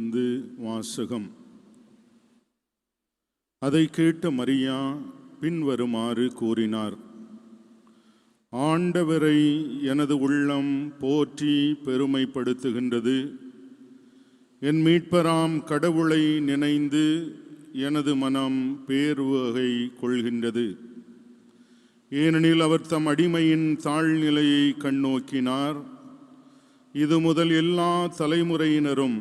நற்செய்தியிலிருந்து வாசகம். அதை கேட்ட மரியா பின்வருமாறு கூறினார்: ஆண்டவரை எனது உள்ளம் போற்றி பெருமைப்படுத்துகின்றது. என் மீட்பராம் கடவுளை நினைந்து எனது மனம் பேருவகை கொள்கின்றது. ஏனெனில் அவர் தம் அடிமையின் தாழ்நிலையை கண்ணோக்கினார். இது முதல் எல்லா தலைமுறையினரும்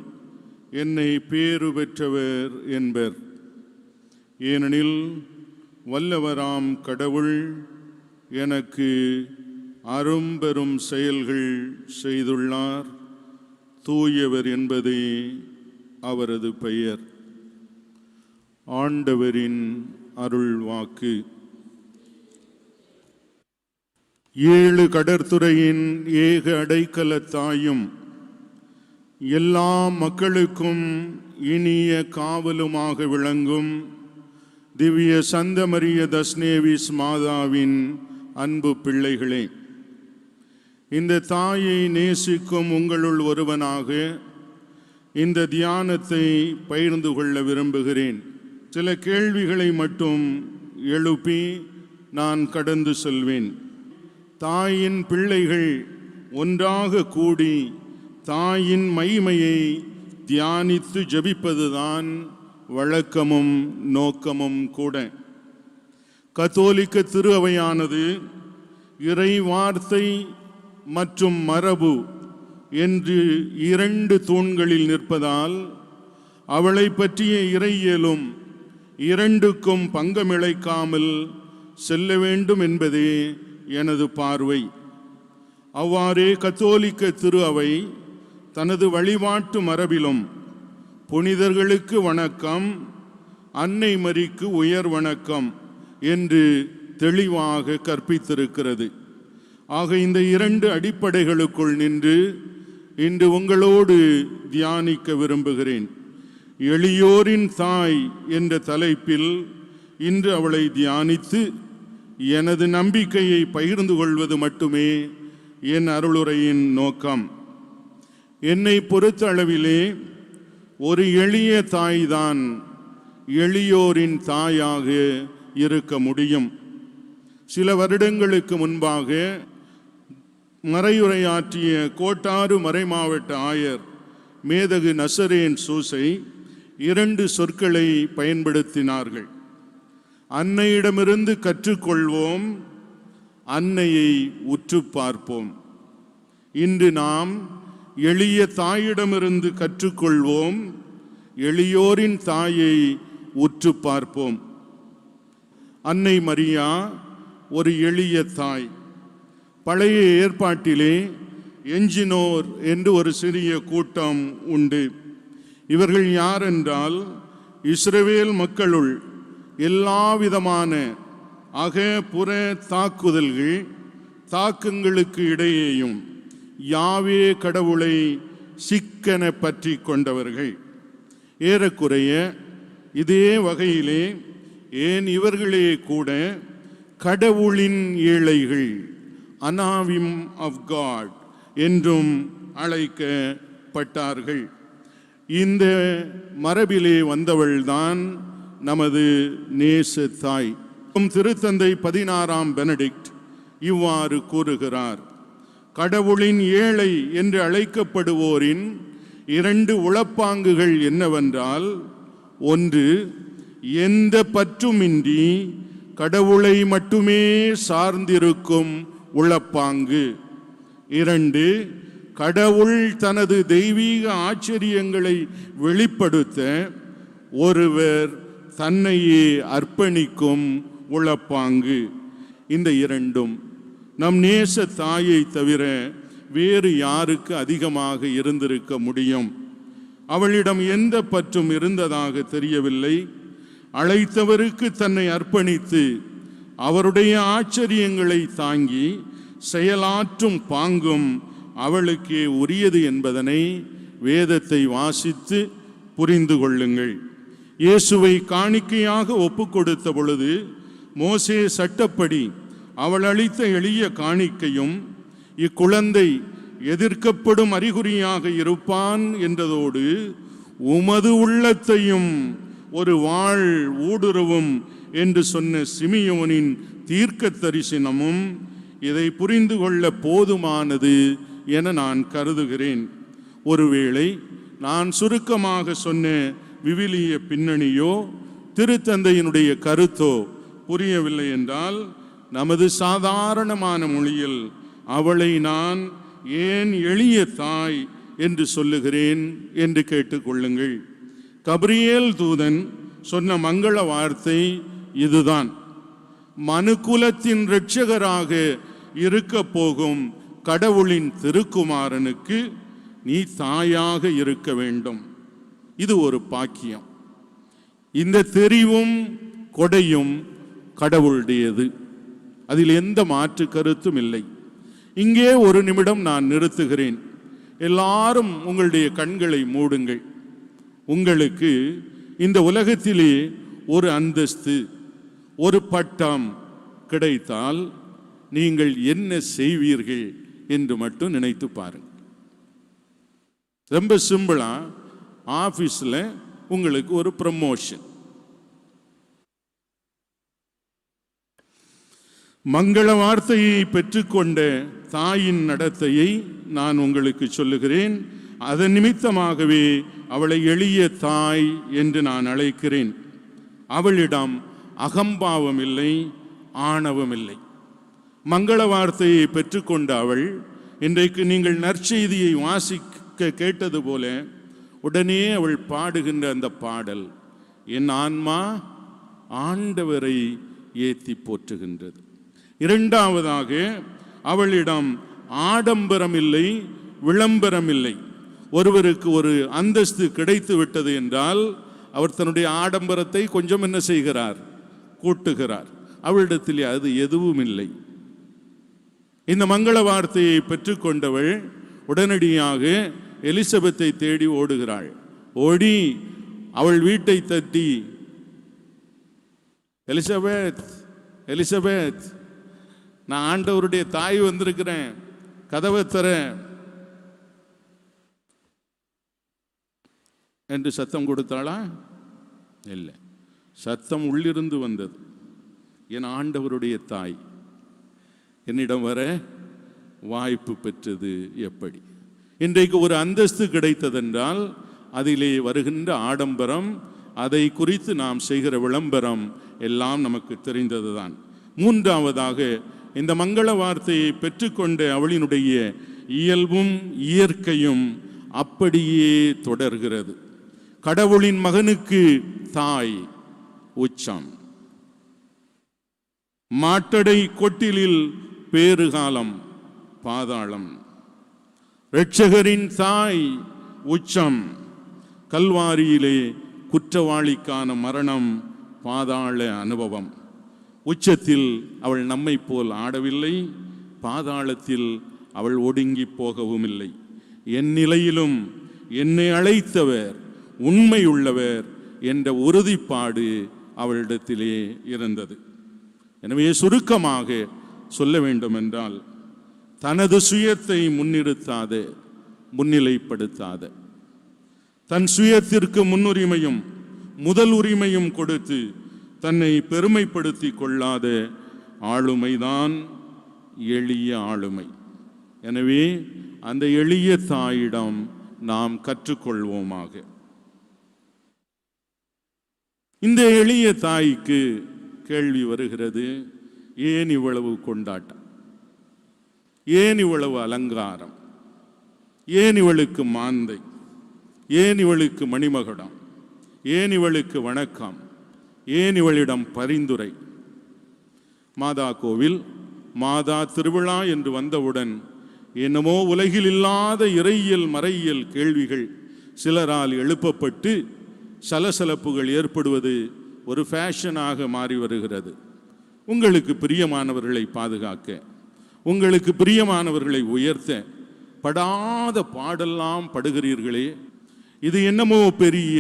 என்னை பேறு பெற்றவர் என்பர். ஏனெனில் வல்லவராம் கடவுள் எனக்கு அரும்பெரும் செயல்கள் செய்துள்ளார். தூயவர் என்பதே அவரது பெயர். ஆண்டவரின் அருள் வாக்கு. 7 கடற்துறையின் ஏக அடைக்கலத்தாயும் எல்லா மக்களுக்கும் இனிய காவலுமாக விளங்கும் திவ்ய சந்த மரிய தஸ்னேவிஸ் மாதாவின் அன்பு பிள்ளைகளே, இந்த தாயை நேசிக்கும் உங்களுள் ஒருவனாக இந்த தியானத்தை பகிர்ந்து கொள்ள விரும்புகிறேன். சில கேள்விகளை மட்டும் எழுப்பி நான் கடந்து செல்வேன். தாயின் பிள்ளைகள் ஒன்றாக கூடி தாயின் மகிமையை தியானித்து ஜெபிப்பதுதான் வழக்கமும் நோக்கமும் கூட. கத்தோலிக்க திரு அவையானது இறை வார்த்தை மற்றும் மரபு என்று 2 தூண்களில் நிற்பதால் அவளை பற்றிய இறையியலும் 2க்கும் பங்கமிழைக்காமல் செல்ல வேண்டும் என்பதே எனது பார்வை. அவ்வாறே கத்தோலிக்க திரு அவை தனது வழிபாட்டு மரபிலும் புனிதர்களுக்கு வணக்கம், அன்னை மரிக்கு உயர் வணக்கம் என்று தெளிவாக கற்பித்திருக்கிறது. ஆக இந்த 2 அடிப்படைகளுக்குள் நின்று இன்று உங்களோடு தியானிக்க விரும்புகிறேன். எளியோரின் தாய் என்ற தலைப்பில் இன்று அவளை தியானித்து எனது நம்பிக்கையை பகிர்ந்து கொள்வது மட்டுமே என் அருளுரையின் நோக்கம். என்னை பொறுத்த அளவிலே ஒரு எளிய தாய்தான் எளியோரின் தாயாக இருக்க முடியும். சில வருடங்களுக்கு முன்பாக மறையுரையாற்றிய கோட்டாறு மறைமாவட்ட ஆயர் மேதகு நசரேன் சூசை 2 சொற்களை பயன்படுத்தினார்கள். அன்னையிடமிருந்து கற்றுக்கொள்வோம், அன்னையை உற்று பார்ப்போம். இன்று நாம் எளிய தாயிடமிருந்து கற்றுக்கொள்வோம், எளியோரின் தாயை உற்று பார்ப்போம். அன்னை மரியா ஒரு எளிய தாய். பழைய ஏற்பாட்டிலே எஞ்சினோர் என்று ஒரு சிறிய கூட்டம் உண்டு. இவர்கள் யார் என்றால், இஸ்ரவேல் மக்களுள் எல்லா விதமான புற தாக்கங்களுக்கு இடையேயும் யாவே கடவுளை சிக்கென பற்றி கொண்டவர்கள். ஏறக்குறைய இதே வகையிலே ஏன் இவர்களே கூட கடவுளின் ஏழைகள், அனாவிம் ஆஃப் காட் என்றும் அழைக்கப்பட்டார்கள். இந்த மரபிலே வந்தவள்தான் நமது நேச தாய். திருத்தந்தை 16ஆம் பெனடிக்ட் இவ்வாறு கூறுகிறார்: கடவுளின் ஏழை என்று அழைக்கப்படுவோரின் 2 உளப்பாங்குகள் என்னவென்றால், 1 எந்த பற்றுமின்றி கடவுளை மட்டுமே சார்ந்திருக்கும் உளப்பாங்கு. 2 கடவுள் தனது தெய்வீக ஆச்சரியங்களை வெளிப்படுத்த ஒருவர் தன்னையே அர்ப்பணிக்கும் உளப்பாங்கு. இந்த 2ம் நம் நேச தாயை தவிர வேறு யாருக்கு அதிகமாக இருந்திருக்க முடியும்? அவளிடம் எந்த பற்றும் இருந்ததாக தெரியவில்லை. அழைத்தவருக்கு தன்னை அர்ப்பணித்து அவருடைய ஆச்சரியங்களை தாங்கி செயலாற்றும் பாங்கும் அவளுக்கே உரியது என்பதனை வேதத்தை வாசித்து புரிந்து கொள்ளுங்கள். இயேசுவை காணிக்கையாக ஒப்பு கொடுத்த பொழுது மோசே சட்டப்படி அவள் அளித்த எளிய காணிக்கையும் இக்குழந்தை எதிர்க்கப்படும் அறிகுறியாக இருப்பான் என்றதோடு உமது உள்ளத்தையும் ஒரு வாழ் ஊடுருவும் என்று சொன்ன சிமியோனின் தீர்க்க தரிசனமும் இதை புரிந்து கொள்ள போதுமானது என நான் கருதுகிறேன். ஒருவேளை நான் சுருக்கமாக சொன்ன விவிலிய பின்னணியோ திருத்தந்தையினுடைய கருத்தோ புரியவில்லை என்றால் நமது சாதாரணமான மொழியில் அவளை நான் ஏன் எளிய தாய் என்று சொல்லுகிறேன் என்று கேட்டுக்கொள்ளுங்கள். கபிரியேல் தூதன் சொன்ன மங்கள வார்த்தை இதுதான்: மனுக்குலத்தின் இரட்சகராக இருக்க போகும் கடவுளின் திருக்குமாரனுக்கு நீ தாயாக இருக்க வேண்டும். இது ஒரு பாக்கியம். இந்த தெரிவும் கொடையும் கடவுளுடையது, அதில் எந்த மாற்று கருத்தும் இல்லை. இங்கே ஒரு நிமிடம் நான் நிறுத்துகிறேன். எல்லாரும் உங்களுடைய கண்களை மூடுங்கள். உங்களுக்கு இந்த உலகத்திலே ஒரு அந்தஸ்து, ஒரு பட்டம் கிடைத்தால் நீங்கள் என்ன செய்வீர்கள் என்று மட்டும் நினைத்து பாருங்கள். ரொம்ப சிம்பிளா, ஆபீஸ்ல உங்களுக்கு ஒரு ப்ரமோஷன். மங்கள வார்த்தையை பெற்றுக்கொண்ட தாயின் நடத்தையை நான் உங்களுக்கு சொல்லுகிறேன். அதன் நிமித்தமாகவே அவளை எளிய தாய் என்று நான் அழைக்கிறேன். அவளிடம் அகம்பாவம் இல்லை, ஆணவம் இல்லை. மங்கள வார்த்தையை பெற்றுக்கொண்ட அவள் இன்றைக்கு நீங்கள் நற்செய்தியை வாசிக்க கேட்டது போல உடனே அவள் பாடுகின்ற அந்த பாடல் என் ஆன்மா ஆண்டவரை ஏத்தி போற்றுகின்றது. இரண்டாவதாக, அவளிடம் ஆடம்பரம் இல்லை, விளம்பரம் இல்லை. ஒருவருக்கு ஒரு அந்தஸ்து கிடைத்து விட்டது என்றால் அவர் தன்னுடைய ஆடம்பரத்தை கொஞ்சம் என்ன செய்கிறார்? கூட்டுகிறார். அவளிடத்தில் அது எதுவும் இல்லை. இந்த மங்கள வார்த்தையை பெற்றுக்கொண்டவள் உடனடியாக எலிசபெத்தை தேடி ஓடுகிறாள். ஓடி அவள் வீட்டை தட்டி, எலிசபெத், எலிசபெத், நான் ஆண்டவருடைய தாய் வந்திருக்கிறேன், கதவை தர என்று சத்தம் கொடுத்தாளா? இல்லை, சத்தம் உள்ளிருந்து வந்தது. என் ஆண்டவருடைய தாய் என்னிடம் வர வாய்ப்பு பெற்றது எப்படி? இன்றைக்கு ஒரு அந்தஸ்து கிடைத்ததென்றால் அதிலே வருகின்ற ஆடம்பரம், அதை குறித்து நாம் செய்கிற விளம்பரம் எல்லாம் நமக்கு தெரிந்ததுதான். மூன்றாவதாக, இந்த மங்கள வார்த்தையை பெற்றுக்கொண்ட அவளினுடைய இயல்பும் இயற்கையும் அப்படியே தொடர்கிறது. கடவுளின் மகனுக்கு தாய் உச்சம், மாட்டடை கொட்டிலில் பேறுகாலம் பாதாளம். இரட்சகரின் தாய் உச்சம், கல்வாரியிலே குற்றவாளிக்கான மரணம், பாதாள அனுபவம். உச்சத்தில் அவள் நம்மை போல் ஆடவில்லை, பாதாளத்தில் அவள் ஒடுங்கி போகவும் இல்லை. என் நிலையிலும் என்னை அழைத்தவர் உண்மையுள்ளவர் என்ற உறுதிப்பாடு அவளிடத்திலே இருந்தது. எனவே சுருக்கமாக சொல்ல வேண்டும் என்றால், தனது சுயத்தை முன்னிறுத்தாத, முன்னிலைப்படுத்தாத, தன் சுயத்திற்கு முன்னுரிமையும் முதல் உரிமையும் கொடுத்து தன்னை பெருமைப்படுத்தி கொள்ளாத ஆளுமைதான் எளிய ஆளுமை. எனவே அந்த எளிய தாயிடம் நாம் கற்றுக்கொள்வோமாக. இந்த எளிய தாய்க்கு கேள்வி வருகிறது, ஏன் இவ்வளவு கொண்டாட்டம்? ஏன் இவ்வளவு அலங்காரம்? ஏன் இவளுக்கு மாந்தை? ஏன் இவளுக்கு மணிமகுடம்? ஏன் இவளுக்கு வணக்கம்? ஏன் இவளிடம் பரிந்துரை? மாதா கோவில் மாதா திருவிழா என்று வந்தவுடன் என்னமோ உலகில் இல்லாத இறையியல் மறையியல் கேள்விகள் சிலரால் எழுப்பப்பட்டு சலசலப்புகள் ஏற்படுவது ஒரு ஃபேஷனாக மாறி வருகிறது. உங்களுக்கு பிரியமானவர்களை பாதுகாக்க, உங்களுக்கு பிரியமானவர்களை உயர்த்த படாத பாடெல்லாம் படுகிறீர்களே, இது என்னமோ பெரிய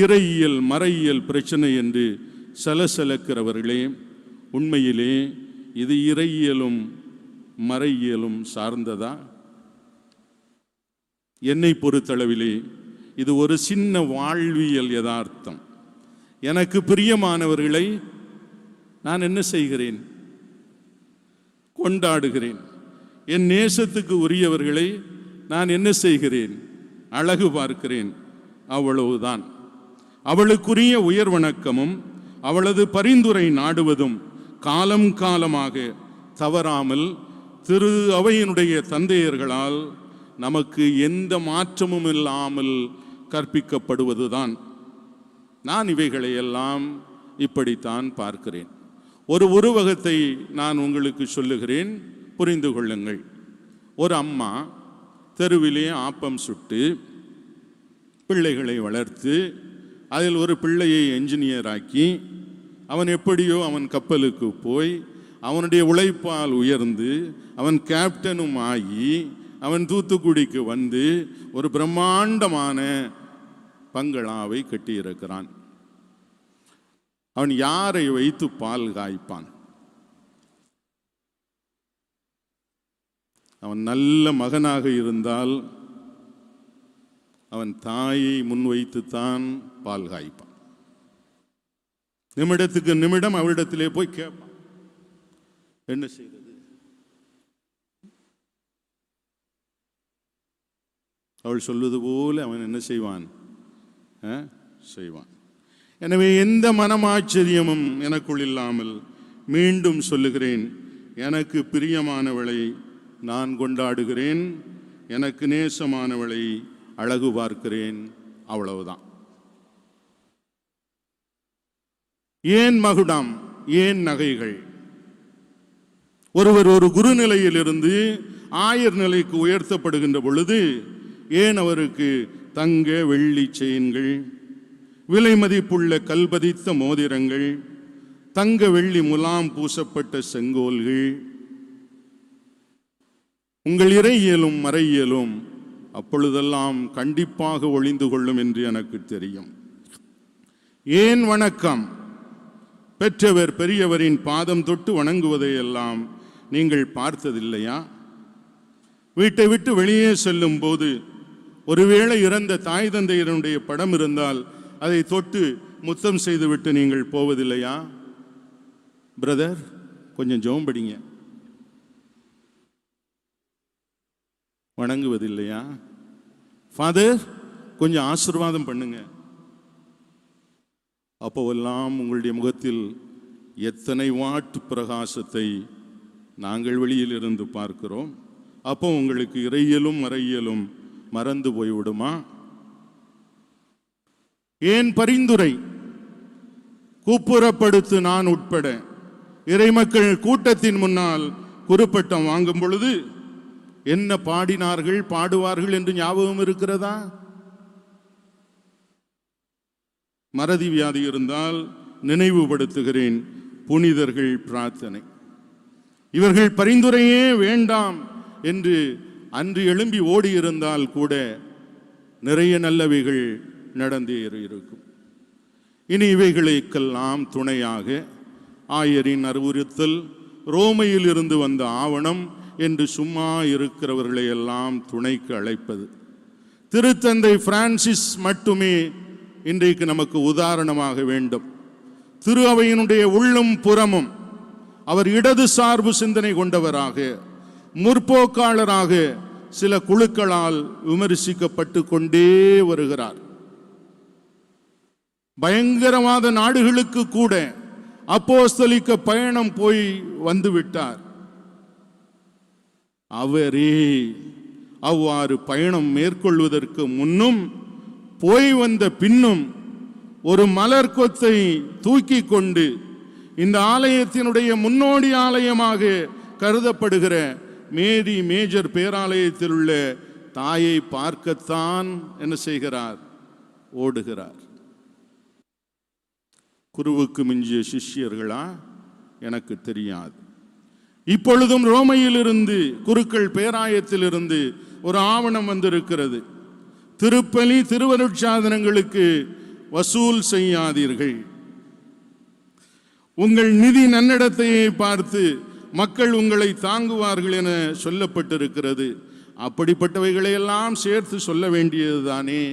இறையியல் மறையியல் பிரச்சனை என்று சலசலக்கிறவர்களே, உண்மையிலே இது இறையியலும் மறையியலும் சார்ந்ததா? என்னை பொறுத்தளவிலே இது ஒரு சின்ன வாழ்வியல் யதார்த்தம். எனக்கு பிரியமானவர்களை நான் என்ன செய்கிறேன்? கொண்டாடுகிறேன். என் நேசத்துக்கு உரியவர்களை நான் என்ன செய்கிறேன்? அழகு பார்க்கிறேன். அவ்வளவுதான். அவளுக்குரிய உயர் வணக்கமும் அவளது பரிந்துரை நாடுவதும் காலம் காலமாக தவறாமல் திரு அவையினுடைய தந்தையர்களால் நமக்கு எந்த மாற்றமும் இல்லாமல் கற்பிக்கப்படுவதுதான். நான் இவைகளை எல்லாம் இப்படித்தான் பார்க்கிறேன். ஒரு உருவகத்தை நான் உங்களுக்கு சொல்லுகிறேன், புரிந்து கொள்ளுங்கள். ஒரு அம்மா தெருவிலே ஆப்பம் சுட்டு பிள்ளைகளை வளர்த்து அதில் ஒரு பிள்ளையை என்ஜினியராக்கி அவன் எப்படியோ அவன் கப்பலுக்கு போய் அவனுடைய உழைப்பால் உயர்ந்து அவன் கேப்டனும் ஆகி அவன் தூத்துக்குடிக்கு வந்து ஒரு பிரம்மாண்டமான பங்களாவை கட்டியிருக்கிறான். அவன் யாரை வைத்து பால் காய்ப்பான்? அவன் நல்ல மகனாக இருந்தால் அவன் தாயை முன்வைத்துத்தான் பால் காய்ப்பான். நிமிடத்துக்கு நிமிடம் அவளிடத்திலே போய் கேட்பான், என்ன செய்வது? அவள் சொல்வது போல அவன் என்ன செய்வான்? செய்வான். எனவே எந்த மனமாச்சரியமும் எனக்குள் இல்லாமல் மீண்டும் சொல்லுகிறேன், எனக்கு பிரியமானவளை நான் கொண்டாடுகிறேன், எனக்கு நேசமானவளை அழகு பார்க்கிறேன். அவ்வளவுதான். ஏன் மகுடம், ஏன் நகைகள்? ஒருவர் ஒரு குருநிலையிலிருந்து ஆயர் நிலைக்கு உயர்த்தப்படுகின்ற பொழுது ஏன் அவருக்கு தங்க வெள்ளி செயின்கள், விலை மதிப்புள்ள கல்பதித்த மோதிரங்கள், தங்க வெள்ளி முலாம் பூசப்பட்ட செங்கோல்கள்? உங்கள் இறையியலும் மறையியலும் அப்பொழுதெல்லாம் கண்டிப்பாக ஒளிந்து கொள்ளும் என்று எனக்கு தெரியும். ஏன் வணக்கம்? பெற்றவர் பெரியவரின் பாதம் தொட்டு வணங்குவதையெல்லாம் நீங்கள் பார்த்ததில்லையா? வீட்டை விட்டு வெளியே செல்லும் போது ஒருவேளை இறந்த தாய் தந்தையருடைய படம் இருந்தால் அதை தொட்டு முத்தம் செய்துவிட்டு நீங்கள் போவதில்லையா? பிரதர், கொஞ்சம் ஜெபம் படிங்க. வணங்குவதில்லையா? ஃபாதர், கொஞ்சம் ஆசீர்வாதம் பண்ணுங்க. அப்போவெல்லாம் உங்களுடைய முகத்தில் எத்தனை வாட் பிரகாசத்தை நாங்கள் வெளியில் இருந்து பார்க்கிறோம். அப்போ உங்களுக்கு இறையியலும் மறையியலும் மறந்து போய்விடுமா? ஏன் பரிந்துரை? கூப்புறப்படுத்து நான் உட்பட இறைமக்கள் கூட்டத்தின் முன்னால் குறுப்பட்டம் வாங்கும் பொழுது என்ன பாடினார்கள், பாடுவார்கள் என்று ஞாபகம் இருக்கிறதா? மறதி வியாதி இருந்தால் நினைவுபடுத்துகிறேன், புனிதர்கள் பிரார்த்தனை. இவர்கள் பரிந்துரையே வேண்டாம் என்று அன்று எழும்பி ஓடியிருந்தால் கூட நிறைய நல்லவைகள் நடந்தே இருக்கும். இனி இவைகளுக்கெல்லாம் துணையாக ஆயரின் அறிவுறுத்தல், ரோமையில் இருந்து வந்த ஆவணம் என்று சும்மா இருக்கிறவர்களை எல்லாம் துணைக்கு அழைப்பது. திருத்தந்தை பிரான்சிஸ் மட்டுமே இன்றைக்கு நமக்கு உதாரணமாக வேண்டும். திரு அவையினுடைய உள்ளும் புறமும் அவர் இடது சார்பு சிந்தனை கொண்டவராக, முற்போக்காளராக சில குழுக்களால் விமர்சிக்கப்பட்டு கொண்டே வருகிறார். பயங்கரவாத நாடுகளுக்கு கூட அப்போஸ்தலிக்க பயணம் போய் வந்துவிட்டார். அவரே அவ்வாறு பயணம் மேற்கொள்வதற்கு முன்னும் போய் வந்த பின்னும் ஒரு மலர் கொத்தை தூக்கி கொண்டு இந்த ஆலயத்தினுடைய முன்னோடி ஆலயமாக கருதப்படுகிற மேரி மேஜர் பேராலயத்தில் உள்ள தாயை பார்க்கத்தான் என்ன செய்கிறார்? ஓடுகிறார். குருவுக்கு மிஞ்சிய சிஷ்யர்களா? எனக்கு தெரியாது. இப்பொழுதும் ரோமையிலிருந்து குருக்கள் பேராயத்திலிருந்து ஒரு ஆவணம் வந்திருக்கிறது. திருப்பலி திருவருட்சாதனங்களுக்கு வசூல் செய்யாதீர்கள். உங்கள் நிதி நன்னடத்தையை பார்த்து மக்கள் உங்களை தாங்குவார்கள் என சொல்லப்பட்டிருக்கிறது. அப்படிப்பட்டவைகளை எல்லாம் சேர்த்து சொல்ல வேண்டியதுதானே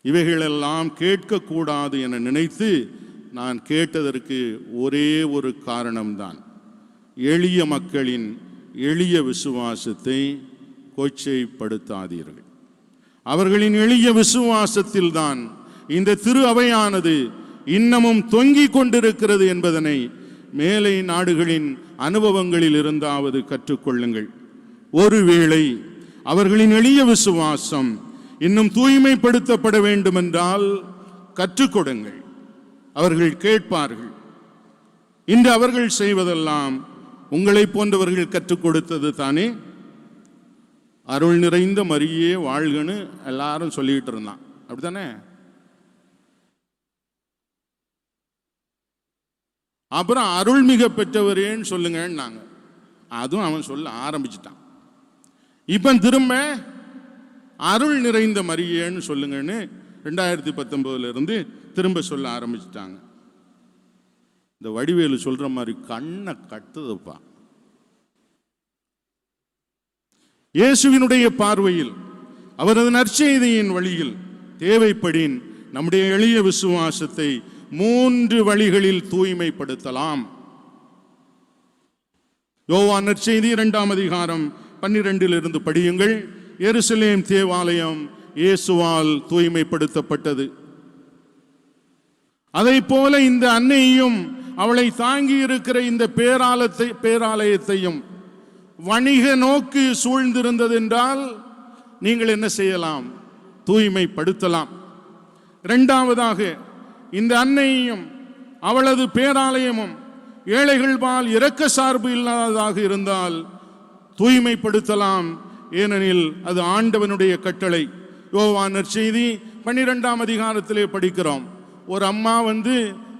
இவைகளெல்லாம் கேட்கக்கூடாது என நினைத்து நான் கேட்டதற்கு ஒரே ஒரு காரணம்தான். எளிய மக்களின் எளிய விசுவாசத்தை கொச்சைப்படுத்தாதீர்கள். அவர்களின் எளிய விசுவாசத்தில்தான் இந்த திரு அவையானது இன்னமும் தொங்கிக் கொண்டிருக்கிறது என்பதனை மேலை நாடுகளின் அனுபவங்களில் இருந்தாவது கற்றுக்கொள்ளுங்கள். ஒருவேளை அவர்களின் எளிய விசுவாசம் இன்னும் தூய்மைப்படுத்தப்பட வேண்டுமென்றால் கற்றுக்கொடுங்கள். அவர்கள் கேட்பார்கள். இன்று அவர்கள் செய்வதெல்லாம் உங்களை போன்றவர்கள் கற்றுக் கொடுத்தது தானே. அருள் நிறைந்த மரியே வாழ்கன்னு எல்லாரும் சொல்லிட்டு இருந்தான், அப்படித்தானே? அப்புறம் அருள்மிக பெற்றவரேன்னு சொல்லுங்கன்னாங்க. அதுவும் அவன் சொல்ல ஆரம்பிச்சிட்டான். இப்ப திரும்ப அருள் நிறைந்த மரியேன்னு சொல்லுங்கன்னு 2019 இருந்து திரும்ப சொல்ல ஆரம்பிச்சிட்டாங்க. இந்த வடிவேலு சொல்ற மாதிரி கண்ணை கட்டுதுப்பா. இயேசுவினுடைய பார்வையில் அவரது நற்செய்தியின் வழியில் தேவைப்படின் நம்முடைய எளிய விசுவாசத்தை 3 வழிகளில் தூய்மைப்படுத்தலாம். யோவான் நற்செய்தி 2ஆம் அதிகாரம் 12 படியுங்கள். எருசலேம் தேவாலயம் இயேசுவால் தூய்மைப்படுத்தப்பட்டது. அதை போல இந்த அன்னையையும் அவளை தாங்கி இருக்கிற இந்த பேராலயத்தையும் வணிக நோக்கு சூழ்ந்திருந்தது என்றால் நீங்கள் என்ன செய்யலாம்? தூய்மைப்படுத்தலாம். இரண்டாவதாக, இந்த அன்னையையும் அவளது பேராலயமும் ஏழைகள் பால் இரக்க சார்பு இல்லாததாக இருந்தால் தூய்மைப்படுத்தலாம். ஏனெனில் அது ஆண்டவனுடைய கட்டளை. யோவான் நற்செய்தி 12ஆம் அதிகாரத்திலே படிக்கிறோம். ஒரு அம்மா வந்து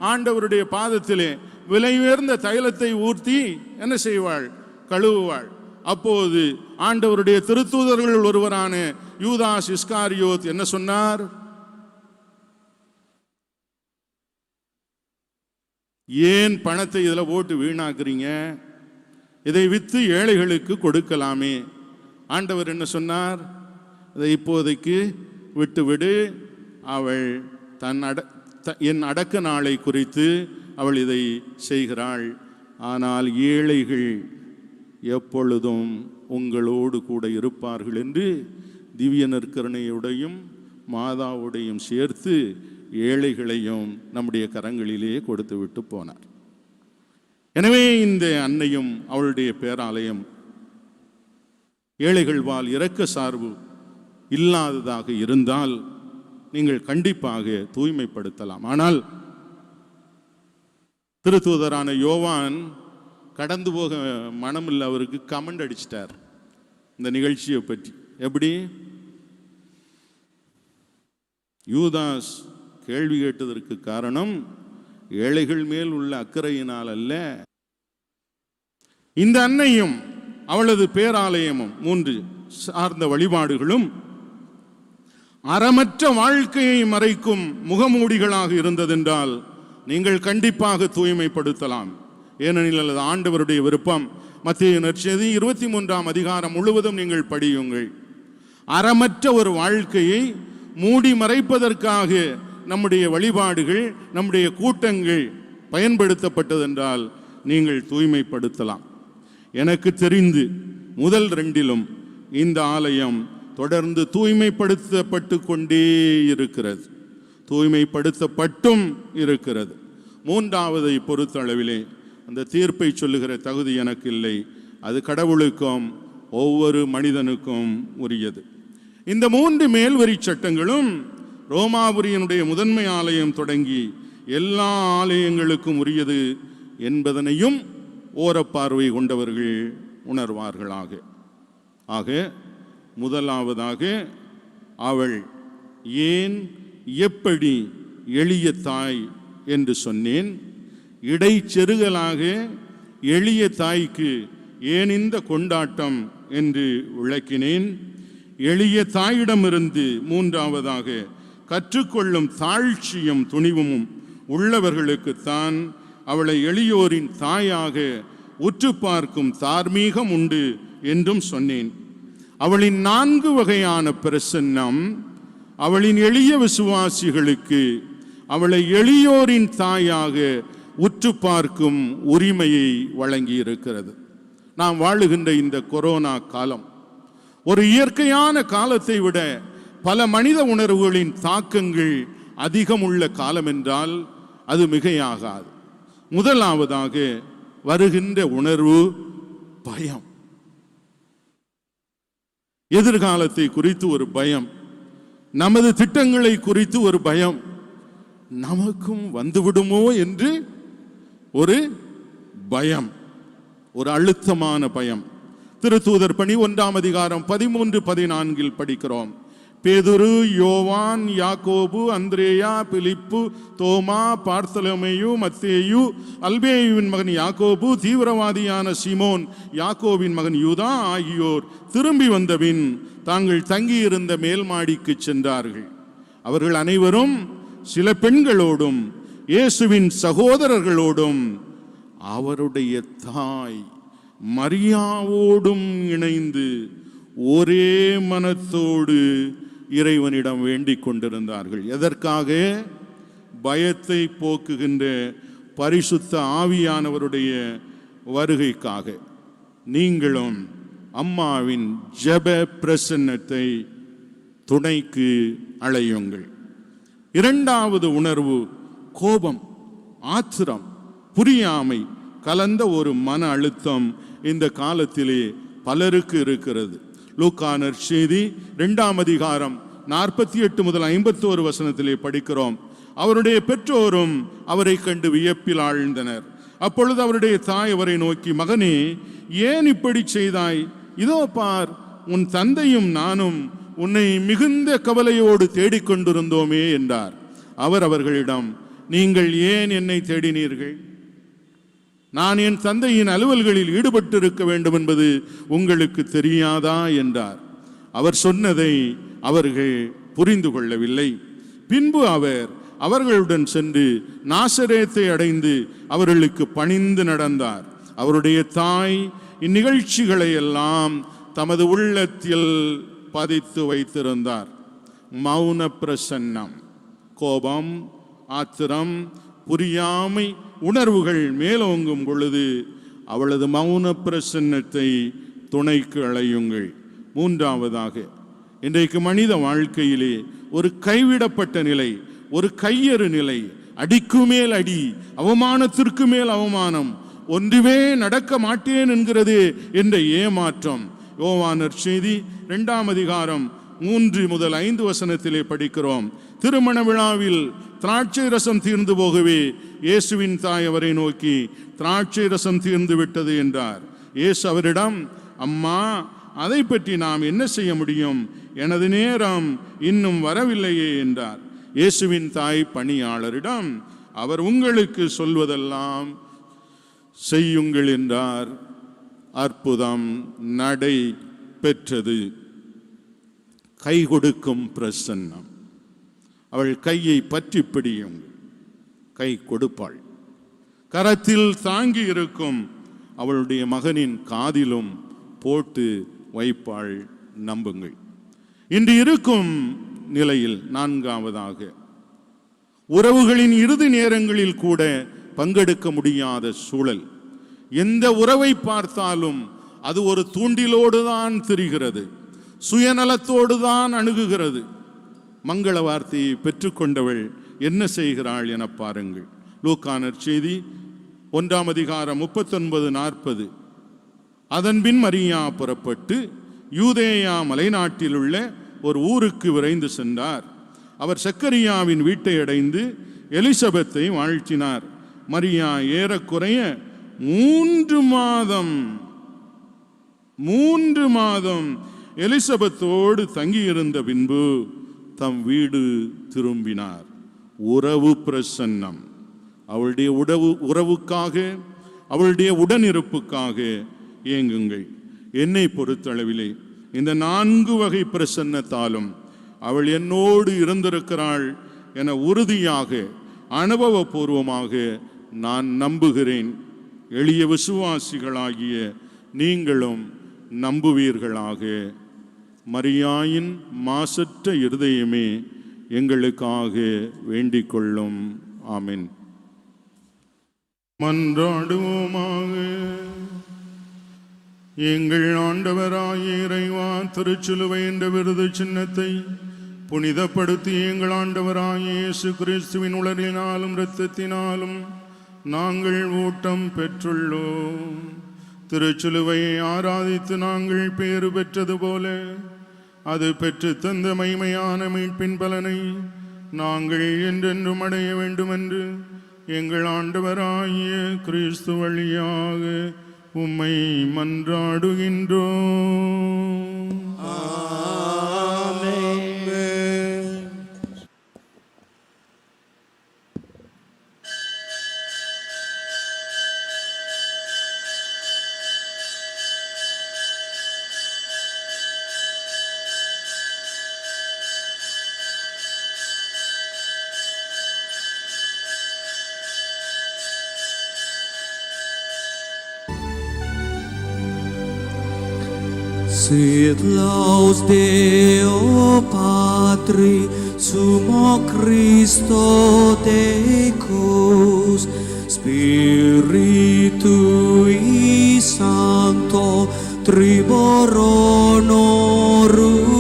ஆண்டவருடைய பாதத்திலே விலை உயர்ந்த தைலத்தை ஊற்றி என்ன செய்வாள்? கழுவுவாள். அப்போது ஆண்டவருடைய திருத்தூதர்கள் ஒருவரான யூதாஸ் இஸ்காரியோத் என்ன சொன்னார்? ஏன் பணத்தை இதில் போட்டு வீணாக்குறீங்க? இதை விற்று ஏழைகளுக்கு கொடுக்கலாமே. ஆண்டவர் என்ன சொன்னார்? இதை இப்போதைக்கு விட்டுவிடு. அவள் என் அடக்க நாளை குறித்து அவள் இதை செய்கிறாள். ஆனால் ஏழைகள் எப்பொழுதும் உங்களோடு கூட இருப்பார்கள் என்று திவ்ய நற்கருணையுடையும் மாதாவுடையும் சேர்த்து ஏழைகளையும் நம்முடைய கரங்களிலே கொடுத்து விட்டு போனார். எனவே இந்த அன்னையும் அவளுடைய பேராலயம் ஏழைகள் வாழ் இரக்க சார்பு இல்லாததாக இருந்தால் நீங்கள் கண்டிப்பாக தூய்மைப்படுத்தலாம். ஆனால் திருத்தூதரான யோவான் கடந்து போக மனமில்லை, அவருக்கு கமெண்ட் அடிச்சிட்டார் இந்த நிகழ்ச்சியை பற்றி. எப்படி? யூதாஸ் கேள்வி கேட்டதற்கு காரணம் ஏழைகள் மேல் உள்ள அக்கறையினால் அல்ல. இந்த அன்னையும் அவளது பேராலயமும் 3 சார்ந்த வழிபாடுகளும் அறமற்ற வாழ்க்கையை மறைக்கும் முகமூடிகளாக இருந்ததென்றால் நீங்கள் கண்டிப்பாக தூய்மைப்படுத்தலாம். ஏனெனில் அது ஆண்டவருடைய விருப்பம். மத்தேயு நற்செய்தி 23ஆம் அதிகாரம் முழுவதும் நீங்கள் படியுங்கள். அறமற்ற ஒரு வாழ்க்கையை மூடி மறைப்பதற்காக நம்முடைய வழிபாடுகள், நம்முடைய கூட்டங்கள் பயன்படுத்தப்பட்டதென்றால் நீங்கள் தூய்மைப்படுத்தலாம். எனக்கு தெரிந்து முதல் 2லும் இந்த ஆலயம் தொடர்ந்து தூய்மைப்படுத்தப்பட்டு கொண்டே இருக்கிறது, தூய்மைப்படுத்தப்பட்டும் இருக்கிறது. 3ஆவதை பொறுத்தளவிலே அந்த தீர்ப்பை சொல்லுகிற தகுதி எனக்கு இல்லை. அது கடவுளுக்கும் ஒவ்வொரு மனிதனுக்கும் உரியது. இந்த 3 மேல்வரி சட்டங்களும் ரோமாபுரியனுடைய முதன்மை ஆலயம் தொடங்கி எல்லா ஆலயங்களுக்கும் உரியது என்பதனையும் ஓரப்பார்வை கொண்டவர்கள் உணர்வார்களாக. ஆக முதலாவதாக, அவள் ஏன் எப்படி எளிய தாய் என்று சொன்னேன். இடைச்செருகலாக எளிய தாய்க்கு ஏன் இந்த கொண்டாட்டம் என்று விளக்கினேன். எளிய தாயிடமிருந்து 3ஆவதாக கற்றுக்கொள்ளும் தாழ்ச்சியும் துணிவும் உள்ளவர்களுக்குத்தான் அவளை எளியோரின் தாயாக உற்று பார்க்கும் தார்மீகம் உண்டு என்றும் சொன்னேன். அவளின் 4 வகையான பிரசன்னம் அவளின் எளிய விசுவாசிகளுக்கு அவளை எளியோரின் தாயாக உற்று பார்க்கும் உரிமையை வழங்கி இருக்கிறது. நாம் வாழுகின்ற இந்த கொரோனா காலம் ஒரு இயற்கையான காலத்தை விட பல மனித உணர்வுகளின் தாக்கங்கள் அதிகம் உள்ள காலம் என்றால் அது மிகையாகாது. முதலாவதாக வருகின்ற உணர்வு பயம். எதிர்காலத்தை குறித்து ஒரு பயம், நமது திட்டங்களை குறித்து ஒரு பயம், நமக்கும் வந்துவிடுமோ என்று ஒரு பயம், ஒரு அழுத்தமான பயம். திருத்தூதர் பணி 1ஆம் அதிகாரம் 13-14 படிக்கிறோம். பேதுரு, யோவான், யாக்கோபு, அந்திரேயா, பிலிப்பு, தோமா, பார்த்தலமேயு, மத்தேயு, அல்பேயுவின் மகன் யாக்கோபு, தீவிரவாதியான சீமோன், யாக்கோபின் மகன் யூதா ஆகியோர் திரும்பி வந்தபின் தாங்கள் தங்கியிருந்த மேல் மாடிக்கு சென்றார்கள். அவர்கள் அனைவரும் சில பெண்களோடும் இயேசுவின் சகோதரர்களோடும் அவருடைய தாய் மரியாவோடும் இணைந்து ஒரே மனத்தோடு இறைவனிடம் வேண்டிக் கொண்டிருந்தார்கள். எதற்காக? பயத்தை போக்குகின்ற பரிசுத்த ஆவியானவருடைய வருகைக்காக. நீங்களும் அம்மாவின் ஜெப பிரசன்னத்தை துணைக்கு அழையுங்கள். இரண்டாவது உணர்வு கோபம், ஆத்திரம், புரியாமை கலந்த ஒரு மன அழுத்தம் இந்த காலத்திலே பலருக்கு இருக்கிறது. லூக்கா நற்செய்தி 2ஆம் அதிகாரம் 48 முதல் 51 வசனத்திலே படிக்கிறோம். அவருடைய பெற்றோரும் அவரை கண்டு வியப்பில் ஆழ்ந்தனர். அப்பொழுது அவருடைய தாய் அவரை நோக்கி, மகனே, ஏன் இப்படி செய்தாய்? இதோ பார், உன் தந்தையும் நானும் உன்னை மிகுந்த கவலையோடு தேடிக்கொண்டிருந்தோமே என்றார். அவர் அவர்களிடம், நீங்கள் ஏன் என்னை தேடினீர்கள்? நான் என் தந்தையின் அலுவல்களில் ஈடுபட்டிருக்க வேண்டும் என்பது உங்களுக்கு தெரியாதா என்றார். அவர் சொன்னதை அவர்கள் புரிந்து கொள்ளவில்லை. பின்பு அவர் அவர்களுடன் சென்று நாசரேத்தை அடைந்து அவர்களுக்கு பணிந்து நடந்தார். அவருடைய தாய் இந்நிகழ்ச்சிகளை எல்லாம் தமது உள்ளத்தில் பதித்து வைத்திருந்தார். மௌன பிரசன்னம், கோபம், ஆத்திரம், புரியாமை உணர்வுகள் மேலோங்கும் பொழுது அவளது மௌன பிரசன்னத்தை துணைக்கு அழையுங்கள். மூன்றாவதாக, இன்றைக்கு மனித வாழ்க்கையிலே ஒரு கைவிடப்பட்ட நிலை, ஒரு கையறு நிலை, அடிக்கு மேல் அடி, அவமானத்திற்கு மேல் அவமானம், ஒன்றுமே நடக்க மாட்டேன் என்கிறது என்ற ஏமாற்றம். யோவான் நற்செய்தி 2ஆம் அதிகாரம் 3 முதல் 5 வசனத்திலே படிக்கிறோம். திருமண விழாவில் திராட்சை ரசம் தீர்ந்து போகவே இயேசுவின் தாய் அவரை நோக்கி, திராட்சை ரசம் தீர்ந்து விட்டது என்றார். இயேசு அவரிடம், அம்மா, அதை பற்றி நாம் என்ன செய்ய முடியும்? எனது நேரம் இன்னும் வரவில்லையே என்றார். இயேசுவின் தாய் பணியாளரிடம், அவர் உங்களுக்கு சொல்வதெல்லாம் செய்யுங்கள் என்றார். அற்புதம் நடை பெற்றது. கை கொடுக்கும் பிரசன்னம். அவள் கையை பற்றி பிடியுங்கள், கை கொடுப்பாள். கரத்தில் தாங்கி இருக்கும் அவளுடைய மகனின் காதிலும் போட்டு வைப்பாள். நம்புங்கள். இன்று இருக்கும் நிலையில் நான்காவதாக, உறவுகளின் இறுதி நேரங்களில் கூட பங்கெடுக்க முடியாத சூழல். எந்த உறவை பார்த்தாலும் அது ஒரு தூண்டிலோடு தான் தெரிகிறது, சுயநலத்தோடு தான் அணுகுகிறது. மங்கள வார்த்தையை பெற்றுக்கொண்டவள் என்ன செய்கிறாள் என பாருங்கள். லூக்கா நற்செய்தி 1ஆம் அதிகாரம் 39-40. அதன்பின் மரியா புறப்பட்டு யூதேயா மலைநாட்டில் உள்ள ஒரு ஊருக்கு விரைந்து சென்றார். அவர் சக்கரியாவின் வீட்டை அடைந்து எலிசபெத்தை வாழ்த்தினார். மரியா ஏறக்குறைய 3 மாதம் எலிசபெத்தோடு தங்கியிருந்த பின்பு தம் வீடு திரும்பினார். உறவு பிரசன்னம். அவளுடைய உறவுக்காக, அவளுடைய உடனிருப்புக்காக ஏங்குங்கள். என்னை பொறுத்தளவிலே இந்த 4 வகை பிரசன்னத்தாலும் அவள் என்னோடு இருந்திருக்கிறாள் என உறுதியாக, அனுபவபூர்வமாக நான் நம்புகிறேன். எளிய விசுவாசிகளாகிய நீங்களும் நம்புவீர்களாக. மரியாயின் மாசற்ற இருதயமே எங்களுக்காக வேண்டிக் கொள்ளும். ஆமென். மன்றாடுவோமாக. எங்கள் ஆண்டவராகிய இறைவா, திருச்சிலுவை என்ற விருது சின்னத்தை புனிதப்படுத்தி எங்கள் ஆண்டவராகிய இயேசு கிறிஸ்துவின் உடலினாலும் இரத்தத்தினாலும் நாங்கள் ஊட்டம் பெற்றுள்ளோம். திருச்சிலுவையை ஆராதித்து நாங்கள் பேறு பெற்றது போல அது பெற்று தந்த மைமையான மீட்பின் பலனை நாங்கள் என்றென்றும் அடைய வேண்டுமென்று எங்கள் ஆண்டவராகிய கிறிஸ்து வழியாக உம்மை மன்றாடுகின்றோம். Sit laus Deo Patri, Sumo Christo Deus, Spiritui Sancto, Triboro Honorum.